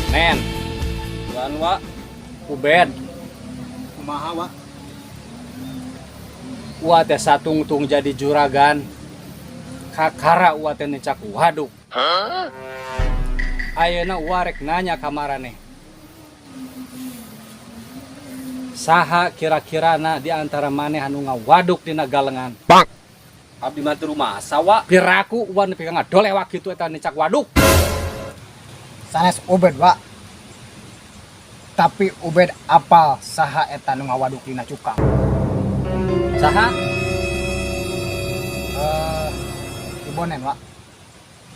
Nen, tuan wa, Ubed, Kumaha wa? wa teh satung-tung jadi juragan. Kakara wa teh necak waduk. Ayeuna warek nanya kamarane. Saha kira-kirana di antara maneh anu ngawaduk dina galengan? Abdi mah teu rumasa wa. Piraku wa nepi ka ngadolewak kitu eta necak waduk. Sanes Ubed wa. Tapi Ubed apal saha eta nu ngawaduk dina cukang. Saha? Ibonen wa.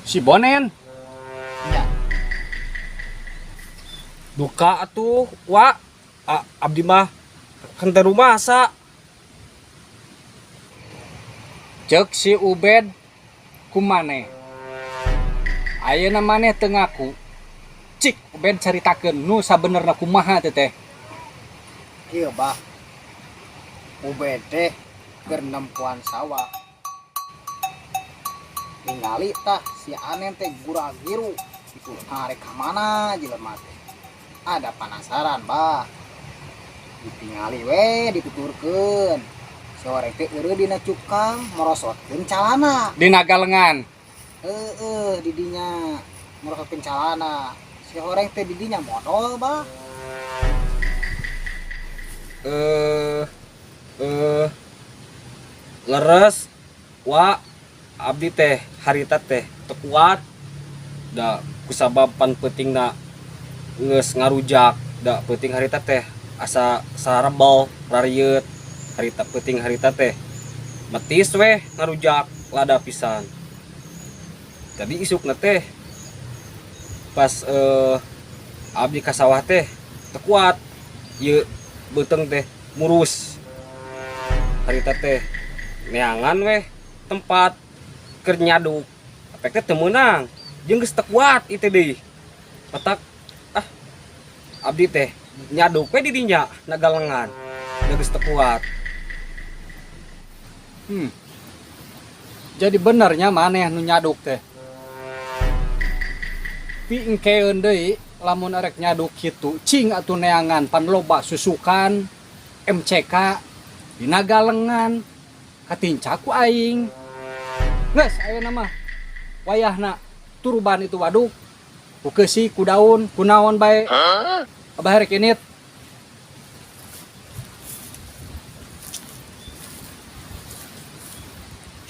Si Bonen. Iya. Duka atuh wa. Abdi mah kan teu rumasa. Cek si Ubed kumane. Ayeuna maneh teu ngaku. Cik Ubed caritakeun nu sabenerna kumaha teh teh. Ieu bah. Ubed teh keur nempuan sawah. Ningali tah si Anen teh gura-giru. Itu arek ka mana jelema teh. Ada penasaran bah. Ditingali we dituturkeun. Sore teh eureun dina cukang merosotkeun calana. Dina galengan. Didinya merosotkeun calana. Si horeng teh didinya modal bah. Leres wa abdi teh harita teh teu kuat. Da kusabab pan peutingna geus ngarujak, da peuting harita teh asa sarebel rarieut. Harita peuting harita teh metis weh ngarujak lada pisan. Tadi isukna teh pas abdi ka sawah teh teu kuat. Ieu beuteng teh murus. Harita teh neangan weh tempat keur nyaduk. Apek teh teu meunang. Jeung geus teu kuat ieu teh deui. Petak abdi teh nyaduk we di dinya nagalengan. Da geus teu kuat. Jadi benernya maneh nu nyaduk teh. Pi engkeun deui lamun arek nyaduk kitu cing atuh neangan pan loba susukan MCK dina galengan katinca ku aing. Geus ayeuna mah wayahna turuban itu waduk ku keusi ku daun ku naon bae. Abah rek init.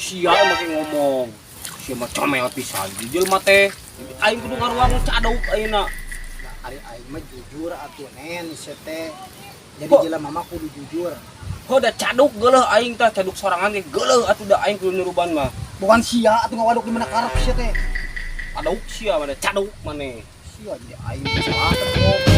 Sia make ngomong. Sia mah comel pisan di jelema teh. Aing kudu ngaruang caduk ayeuna. Nah, ari aing mah jujur atuh nen ieu teh. Jadi Kok? jelema mah kudu jujur. Ho da caduk geuleuh aing teh, caduk sorangan teh geuleuh atuh da aing kudu nuruban mah. Bukan sia atuh ngawaduk di mana karep ieu teh. Caduk sia mah caduk maneh. Sia jadi aing salah